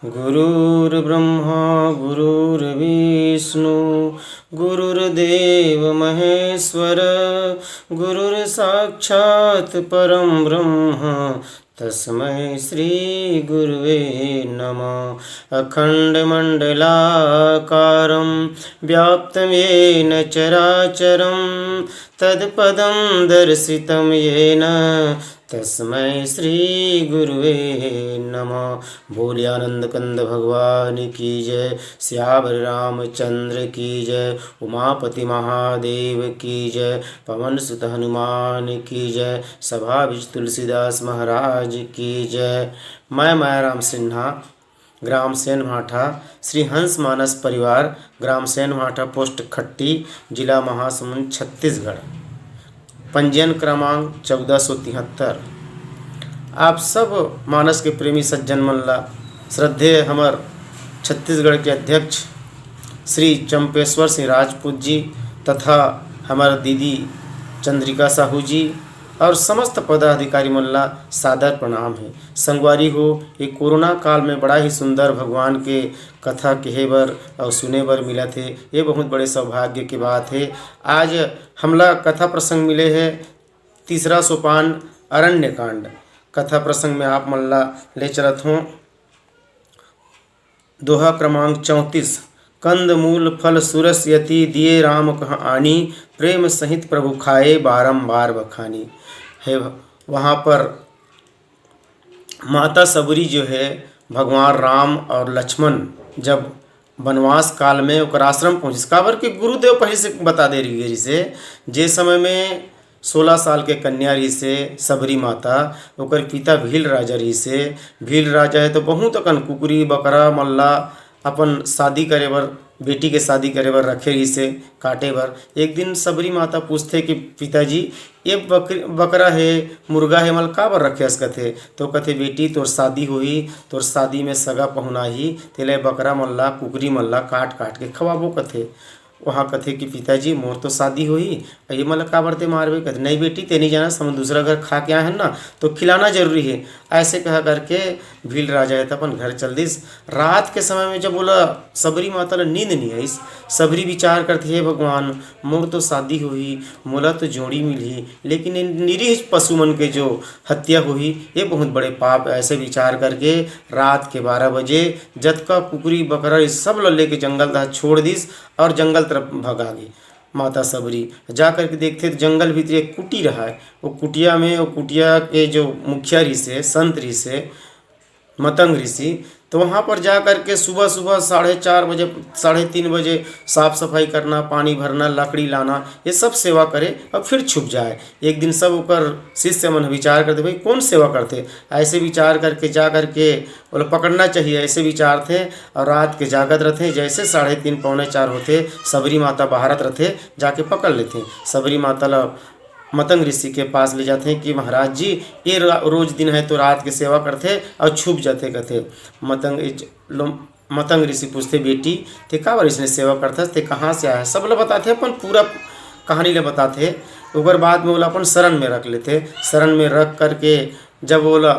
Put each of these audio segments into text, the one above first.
गुरुर्ब्रह्मा गुरुर्विष्णु गुरुर्देव महेश्वर गुरुर्साक्षात् परं ब्रह्म तस्मै श्री गुरुवे नमः। अखण्डमण्डलाकारं व्याप्तं येन चराचरं तत्पदं दर्शितं येन तस्मै श्री गुरुवे नमः। बोलिए आनंद कंद भगवान की जय, सियावर रामचंद्र की जय, उमापति महादेव की जय, पवन सुत हनुमान की जय, सभा विज तुलसीदास महाराज की जय। मैं मायाराम सिन्हा, ग्राम सेनभाठा, श्री हंस मानस परिवार, ग्राम सेनभाठा, पोस्ट खट्टी, जिला महासमुंद, छत्तीसगढ़। पंजीयन क्रमांक 1473। आप सब मानस के प्रेमी सज्जन मन ला श्रद्धेय हमर छत्तीसगढ़ के अध्यक्ष श्री चंपेश्वर सिंह राजपूत जी तथा हमार दीदी चंद्रिका साहू जी और समस्त पदाधिकारी मन ला सादर प्रणाम है। संगवारी हो, ये कोरोना काल में बड़ा ही सुंदर भगवान के कथा कहे बर और सुने बर मिला थे। ये बहुत बड़े सौभाग्य की बात है। आज हमला कथा प्रसंग मिले है तीसरा सोपान अरण्य कांड। कथा प्रसंग में आप मन ला ले चलत हूँ। दोहा क्रमांक 34। कंद मूल फल सुरस यति दिए राम कहाँ आनी, प्रेम सहित प्रभु खाए बारंबार बखानी। है वहाँ पर माता सबरी जो है भगवान राम और लक्ष्मण जब वनवास काल में ओकर आश्रम पहुँच काबर के गुरुदेव पहले से बता दे रही से जे समय में 16 साल के कन्या रही से सबरी माता, ओकर पिता भील राजा रही से। भील राजा है तो बहुत अकन कुकरी बकरा मल्ला अपन शादी करे बर, बेटी के शादी करे बर रखे रही से काटे बर। एक दिन सबरी माता पूछते कि पिताजी ये बकरा है मुर्गा है मल का बर रखे कथे, तो कथे बेटी तोर शादी हुई, तोर शादी में सगा पहुना ही तेले बकरा मल्ला कुकरी मल्ला काट काट के खवाबो कथे। वहाँ कथे कि पिताजी मोर तो शादी हुई, ये मतलब का बरते मारबे कथे। नहीं बेटी ते नहीं जाना, हम दूसरा घर खा के आए हैं ना, तो खिलाना जरूरी है। ऐसे कहा करके भील राजा है तो अपन घर चल दिस। रात के समय में जब बोला सबरी माता ने नींद नहीं आई, सबरी विचार करते हे भगवान मोर तो शादी हुई, मोला तो जोड़ी मिली, लेकिन इन निरीह पशु मन के जो हत्या हुई ये बहुत बड़े पाप। ऐसे विचार करके रात के 12 बजे जतका कुकरी बकरा सब ल लेके जंगल तक छोड़ दिस और जंगल तरफ भगा गई। माता सबरी जा करके देखते तो जंगल भीतर एक कुटी रहा है। वो कुटिया में वो कुटिया के जो मुखिया ऋषि संत ऋषि मतंग ऋषि, तो वहाँ पर जा करके सुबह सुबह 4:30 बजे 3:30 बजे साफ सफाई करना, पानी भरना, लकड़ी लाना, ये सब सेवा करे और फिर छुप जाए। एक दिन सब ऊपर शिष्य मन विचार करते भाई कौन सेवा करते, ऐसे विचार करके जा करके बोले पकड़ना चाहिए, ऐसे विचार थे। और रात के जागत रहते, जैसे 3:30 पौने 4 होते सबरी माता बाहरत रहते, जाके पकड़ लेते। सबरी माता ला मतंग ऋषि के पास ले जाते हैं कि महाराज जी ये रोज दिन है तो रात की सेवा करते और छुप जाते कहते। मतंग ऋषि पूछते बेटी ते का बार इसने सेवा करता ते कहाँ से आया, सब लोग बताते अपन पूरा कहानी ले बताते। उगर बाद में बोला अपन शरण में रख लेते। शरण में रख करके जब बोला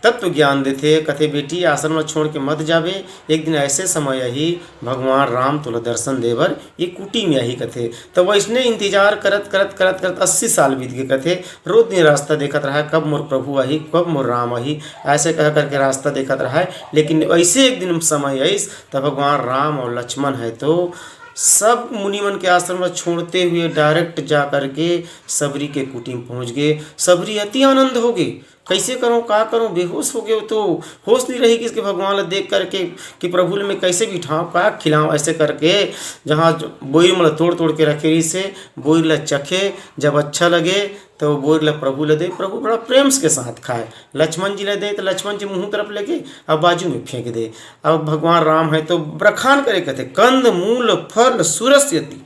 तत्व ज्ञान देते, कथे बेटी आश्रम छोड़ के मत जावे। एक दिन ऐसे समय ही भगवान राम तुला दर्शन देवर ये कुटी में यही कथे। तो वैसने इंतजार करत करत करत करत 80 साल बीत गए कथे। रोज दिन रास्ता देखत रहा कब मोर प्रभु आई, कब मोर राम आई, ऐसे कह करके रास्ता देखत रहा। लेकिन ऐसे एक दिन समय आई तब भगवान राम और लक्ष्मण है तो सब मुनिमन के आश्रम छोड़ते हुए डायरेक्ट जा करके सबरी के कुटी में पहुँच गए। सबरी अति आनंद हो गई, कैसे करूँ का करूँ, बेहोश हो गए तो होश नहीं रही किसके भगवान ला देख करके कि प्रभु में कैसे बिठाऊँ का खिलाऊँ। ऐसे करके जहाँ बोर मतलब तोड़ तोड़ के रखे रही से बोर ला चखे, जब अच्छा लगे तो बोर ला प्रभु ला दे, प्रभु बड़ा प्रेम के साथ खाए। लक्ष्मण जी ला दे तो लक्ष्मण जी मुँह तरफ लेके अब बाजू में फेंक दे। अब भगवान राम है तो ब्रखान करे कहते कंद मूल फल सुरस यति।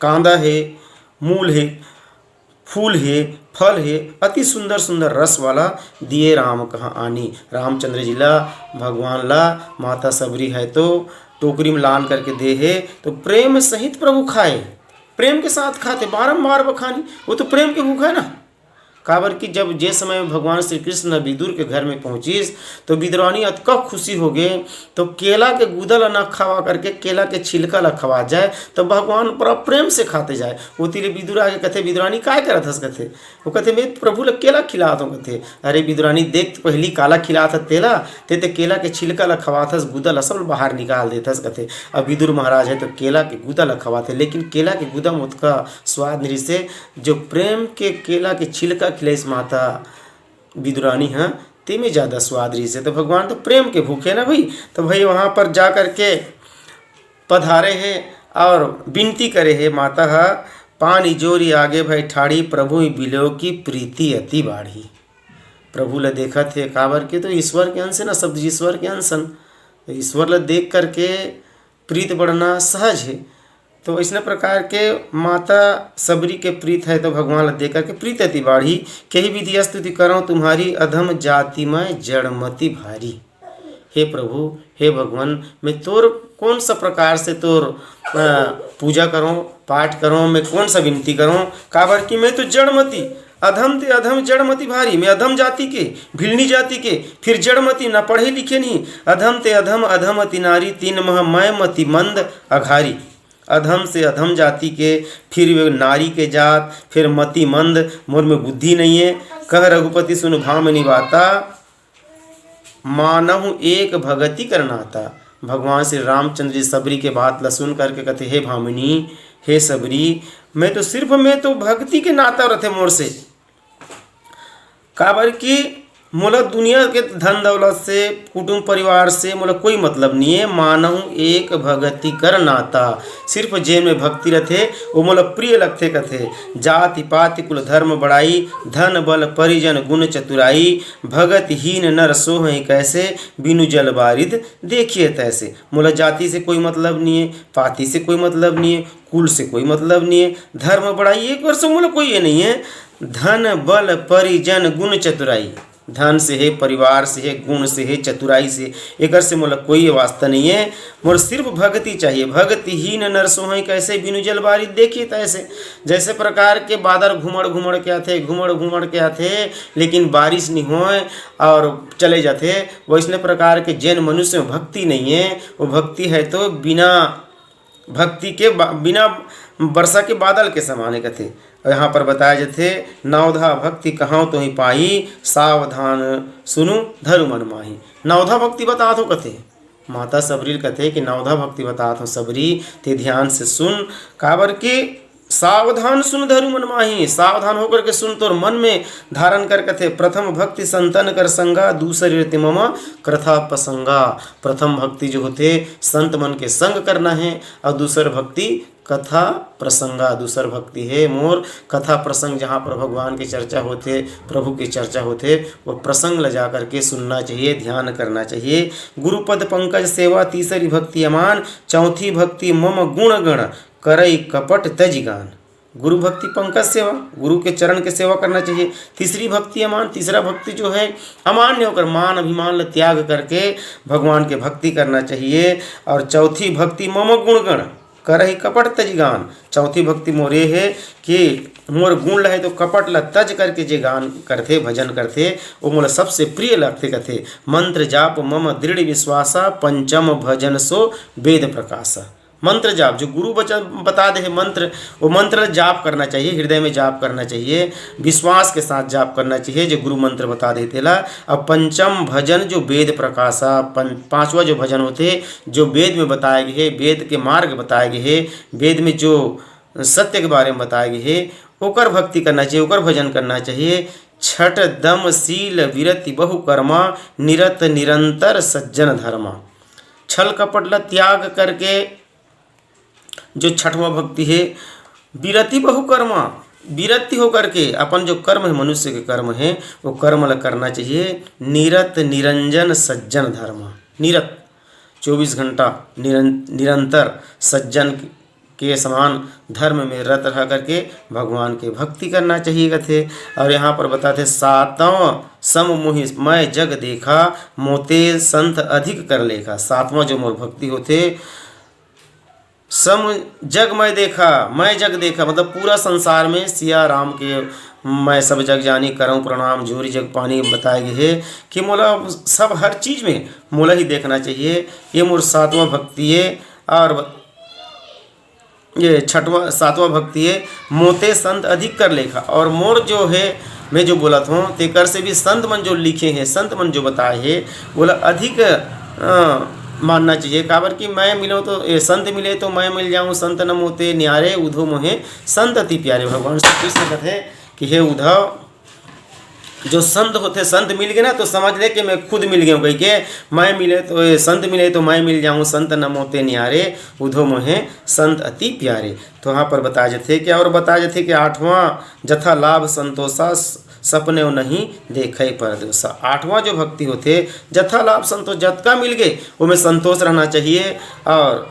कांदा है, मूल है, फूल है, फल है, अति सुंदर सुंदर रस वाला दिए राम कहाँ आनी। रामचंद्र जी ला भगवान ला माता सबरी है तो टोकरी में लान करके दे है तो प्रेम सहित प्रभु खाए, प्रेम के साथ खाते बारंबार बखानी। वो तो प्रेम के भूख है ना, काबर कि जब जे समय भगवान श्री कृष्ण विदुर के घर में पहुँचिस तो विद्रानी अतका खुशी हो गए, तो केला के गुदल न खवा करके केला के छिलका ला खवा जाए तो भगवान बड़ा प्रेम से खाते जाए। वो तिले विदुर आगे कहते विद्रानी काय करत हस, कहते वो कहते मैं प्रभु ला केला खिलात हूँ। कहते अरे विद्रानी देख तो पहली काला खिलात हस तेला, ते केला के छिलका ला खवात हस, गुदल सब बाहर निकाल देत हस। कहते अब विदुर महाराज है तो केला के गुदा ला खवाते, लेकिन केला के गुदा में उसका स्वाद नहीं से जो प्रेम के केला के छिलका खिलाइस माता विदुरानी हाँ ते में ज़्यादा स्वाद रही से। तो भगवान तो प्रेम के भूखे ना भाई, तो भाई वहाँ पर जा कर के पधारे हैं और विनती करे है माता हा पानी जोरी आगे भाई ठाड़ी, प्रभु बिलो की प्रीति अति बाढ़ी। प्रभु ला देखा थे काबर के तो ईश्वर के अंश है ना, शब्द ईश्वर के अंशन, तो ईश्वर ला देख करके प्रीत बढ़ना सहज है। तो इस प्रकार के माता सबरी के प्रीत है तो भगवान ला देख करके प्रीत अति बाढ़ी। कही विधि स्तुति करो तुम्हारी अधम जाति में जड़मति भारी। हे प्रभु हे भगवान मैं तोर कौन सा प्रकार से तोर पूजा करूं पाठ करूं, मैं कौन सा विनती करूं, काबर कि मैं तो जड़मती अधम ते अधम जड़मती भारी, मैं अधम जाति के भिलनी जाति के, फिर जड़मती ना पढ़े लिखे नहीं, अधम ते अधम अधमति नारी, तीन मह मैं मति मंद अघारी। अधम से अधम जाति के, फिर वे नारी के जात, फिर मति मंद, मोर में बुद्धि नहीं है। कह रघुपति सुन भामिनी बाता, मानहु एक भगति करनाता। भगवान श्री रामचंद्र जी सबरी के बात ला सुन करके कहते हे भामिनी हे सबरी मैं तो भक्ति के नाता रहते मोर से, काबर की मोला दुनिया के धन दौलत से कुटुंब परिवार से मोला कोई मतलब नहीं है। मानहु एक भगति कर नाता, सिर्फ जेन में भक्ति रथे वो मोला प्रिय लगते। कथे जाति पाति कुल धर्म बड़ाई, धन बल परिजन गुण चतुराई, भगत हीन नर सोह कैसे, बिनु जल बारिद देखिए तैसे। मोला जाति से कोई मतलब नहीं है, पाति से कोई मतलब नहीं है, कुल से कोई मतलब नहीं है, धर्म बड़ाई एक वर्ष मोला कोई ये नहीं है। धन बल परिजन गुण चतुराई, धन से है परिवार से है गुण से है चतुराई से, एक से मोला कोई वास्ता नहीं है। मोर सिर्फ भक्ति चाहिए। भक्ति हीन नर सोहई कैसे, बिनु जल बारिश देखिए तैसे। जैसे प्रकार के बादल घुमड़ घुमड़ के आते लेकिन बारिश नहीं होए और चले जाते, वैसने प्रकार के जैन मनुष्य में भक्ति नहीं है। वो भक्ति है तो बिना भक्ति के बिना वर्षा के बादल के समान कथे। यहाँ पर बताया जाते नवधा भक्ति कहाँ तो ही पाई, सावधान सुनु धरु मन माही। नवधा भक्ति बता दो कथे माता सबरी कथे कि नवधा भक्ति बता दो सबरी ते ध्यान से सुन, काबर के सावधान सुन धरु मन माही, सावधान होकर के सुन तोर मन में धारण कर कथे। प्रथम भक्ति संतन कर संगा, दूसरी रति मम कृथा प्रसंगा। प्रथम भक्ति जो होते संत मन के संग करना है और दूसर भक्ति कथा प्रसंगा। दूसर भक्ति है मोर कथा प्रसंग, जहाँ पर भगवान की चर्चा होते प्रभु की चर्चा होते वो प्रसंग ले जा करके सुनना चाहिए, ध्यान करना चाहिए। गुरुपद पंकज सेवा तीसरी भक्ति अमान, चौथी भक्ति मम गुण गण करई कपट तजिगान। गुरु भक्ति पंकज सेवा, गुरु के चरण के सेवा करना चाहिए। तीसरी भक्ति अमान, तीसरा भक्ति जो है अमान्य होकर मान अभिमान त्याग करके भगवान के भक्ति करना चाहिए। और चौथी भक्ति मम गुण गण करही कपट तजिगान। चौथी भक्ति मोरे है कि मोर गुण लहे तो कपट ला तज करके जे गान करथे भजन करथे वो मोला सबसे प्रिय लगते कथे। मंत्र जाप मम दृढ़ विश्वासा, पंचम भजन सो वेद प्रकाशा। मंत्र जाप जो गुरु बता दे है मंत्र, वो मंत्र जाप करना चाहिए, हृदय में जाप करना चाहिए, विश्वास के साथ जाप करना चाहिए जो गुरु मंत्र बता देते ला। अब पंचम भजन जो वेद प्रकाशा, पांचवा जो भजन होते जो वेद में बताए गए हैं, वेद के मार्ग बताए गए हैं, वेद में जो सत्य के बारे में बताए गए हैं ओकर भक्ति करना चाहिए, ओकर भजन करना चाहिए। छठ दम शील विरति बहु कर्मा, निरत निरंतर सज्जन धर्मा। छल कपट ला त्याग करके जो छठवां भक्ति है विरति बहुकर्मा, विरति होकर के अपन जो कर्म है मनुष्य के कर्म है वो कर्म ला करना चाहिए। निरत निरंजन सज्जन धर्म, निरत 24 घंटा निरंतर सज्जन के समान धर्म में रत रह करके भगवान के भक्ति करना चाहिए कथे। और यहाँ पर बताते सातवां सम मोहि मैं जग देखा, मोते संत अधिक कर लेखा। सातवां जो मोर भक्ति होते सम जग मैं देखा, मैं जग देखा मतलब पूरा संसार में सिया राम के मैं सब जग जानी करऊँ प्रणाम जोरी जग पानी बताए गए है कि मोला सब हर चीज़ में मोला ही देखना चाहिए। ये मोर सातवां भक्ति है। और ये छठवां सातवां भक्ति है, मोते संत अधिक कर लेखा। और मोर जो है मैं जो बोला था तेकर से भी संत मन जो लिखे हैं, संत मन जो बताए हैं, बोला अधिक मानना चाहिए। काबर कि मैं मिलो तो संत मिले तो मैं मिल जाऊं, संत न मोते न्यारे उधो मोहे संत अति प्यारे। भगवान श्री कृष्ण कहते हैं कि हे उद्धव, जो संत होते, संत मिल गए ना तो समझ ले कि मैं खुद मिल गया हूँ। कही के मैं मिले तो संत मिले तो मैं मिल जाऊँ, संत न मोते न्यारे उधो मोहे संत अति प्यारे। तो वहाँ पर बताया जाते क्या, और बताया जाते कि आठवां जथा लाभ संतोषा सपने नहीं देखे परदोषा। आठवां जो भक्ति होते जथा लाभ संतोष, जतका मिल गए वो में संतोष रहना चाहिए और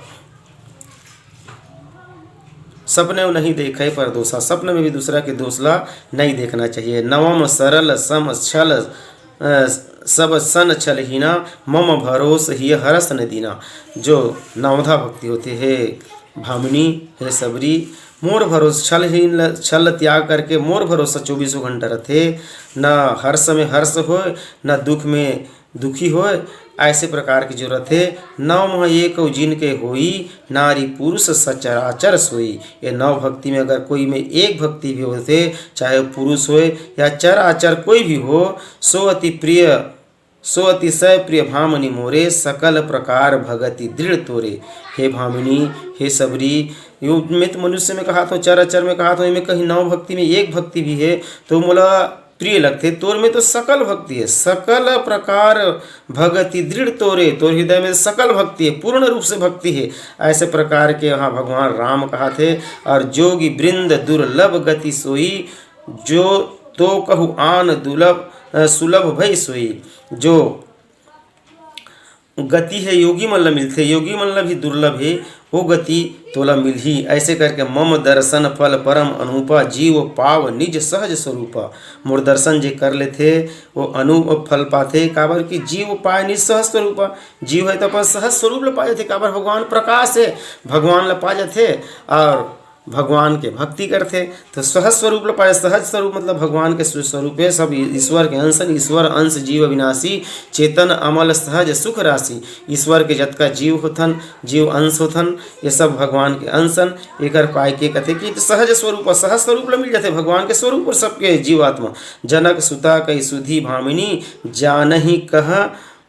सपने नहीं देखे परदोषा, सपने में भी दूसरा के दोषला नहीं देखना चाहिए। नवम सरल सम छल सब सन छलहीना मम भरोस ही हरस न दीना। जो नवधा भक्ति होती है भामिनी है सबरी, मोर भरोसा छलहीन छल त्याग करके मोर भरोसा 24 घंटा रहते, न हर्ष में हर्ष होए न दुख में दुखी होए। ऐसे प्रकार की जरूरत है। नौ मह एक जिनके होई नारी पुरुष सचराचर सोई। ये नौ भक्ति में अगर कोई में एक भक्ति भी होते, चाहे पुरुष होए या चराचर कोई भी हो, सो अतिशय प्रिय भामिनी मोरे सकल प्रकार भगति दृढ़ तोरे। हे भामिनी हे सबरी, युमित मनुष्य में कहा तो चराचर में कहा तो इनमें कहीं नौ भक्ति में एक भक्ति भी है तो मोला प्रिय लगते। तोर में तो सकल भक्ति है, सकल प्रकार भगति दृढ़ तोरे, तोर हृदय में सकल भक्ति है, पूर्ण रूप से भक्ति है। ऐसे प्रकार के यहाँ भगवान राम कहा थे। और जोगी वृंद दुर्लभ गति सोई, जो तो कहु आन दुर्लभ सुलभ भई सोई। जो गति है योगी मन मिलते, योगी मन भी दुर्लभ है, वो गति तोला मिल ही। ऐसे करके मम दर्शन फल परम अनुपा, जीव पाव निज सहज स्वरूपा। मोर दर्शन जे कर लेते वो अनुप फल पाते, काबर कि जीव पाए निज सहज स्वरूपा। जीव है तो अपन सहज स्वरूप ल पा जाते, काबर भगवान प्रकाश है, भगवान ल पा जाते और भगवान के भक्ति करते तो सहज स्वरूप ल पाए। सहज स्वरूप मतलब भगवान के स्वरूप है, सब ईश्वर के अंशन, ईश्वर अंश जीव अविनाशी, चेतन अमल सहज सुख राशि। ईश्वर के जतका जीव होथन, जीव अंश होथन, ये सब भगवान के अंशन। एकर पाए के कथे कि सहज स्वरूप, सहज स्वरूप ल मिल जाते भगवान के स्वरूप और सबके जीवात्मा। जनक सुता कई सुधी भामिनी, जानही कह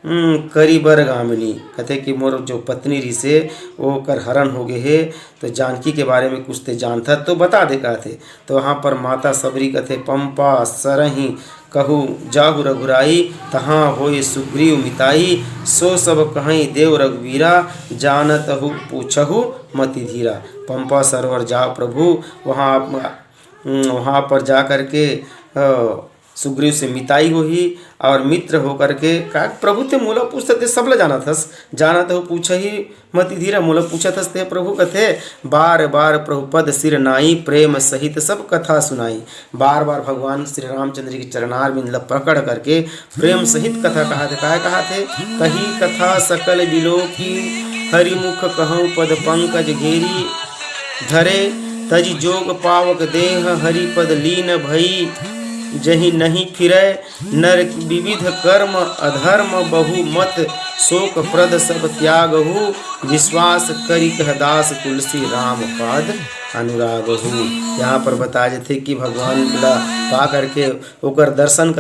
करी बर गामिनी। कहते कि मोर जो पत्नी ऋषि वो कर हरण हो गए है, तो जानकी के बारे में कुछ ते जानता तो बता दे कहते। तो वहाँ पर माता सबरी कहते पंपा सरही कहू जाहु रघुराई, तहाँ होए सुग्रीव मिताई, सो सब कहीं देव रघुवीरा, जानत हु पूछहु मति धीरा। पंपा सरोवर जाओ प्रभु, वहाँ पर जा कर के सुग्रीव से मिताई हो ही और मित्र होकर के का प्रभु ते मोला पूछते सबला जाना थस, जाना तो पूछ ही मति धीरा। मोला पूछा थस ते प्रभु कथे बार बार प्रभु पद सिर नाई, प्रेम सहित सब कथा सुनाई। बार बार भगवान श्री रामचंद्र के चरणार बिंद पकड़ करके प्रेम सहित कथा कहा थे। क्या कहा थे? कही कथा सकल बिलो की, हरिमुख कहूँ पद पंकज घेरी, धरे तज जोग पावक देह, हरिपद लीन भई, जही नहीं फिरै नर विविध कर्म, अधर्म बहु मत शोक प्रद सब त्यागहु, विश्वास करी कह दास तुलसी राम पाद अनुरागहु। यहाँ पर बताया जाते कि भगवान पा करके ओकर दर्शन कर